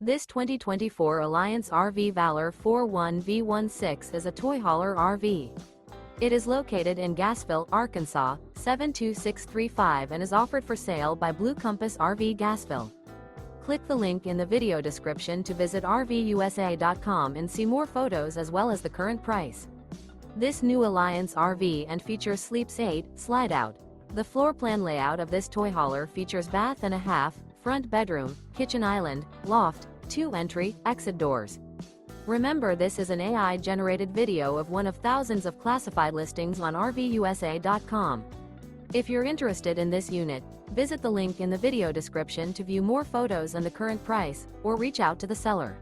This 2024 Alliance RV Valor 41V16 is a toy hauler RV. It is located in Gassville, Arkansas, 72635 and is offered for sale by Blue Compass RV Gassville. Click the link in the video description to visit RVUSA.com and see more photos as well as the current price. This new Alliance RV and features Sleeps 8, Slideout. The floor plan layout of this toy hauler features bath and a half, front bedroom, kitchen island, loft, 2 entry, exit doors. Remember, this is an AI-generated video of one of thousands of classified listings on RVUSA.com. If you're interested in this unit, visit the link in the video description to view more photos and the current price, or reach out to the seller.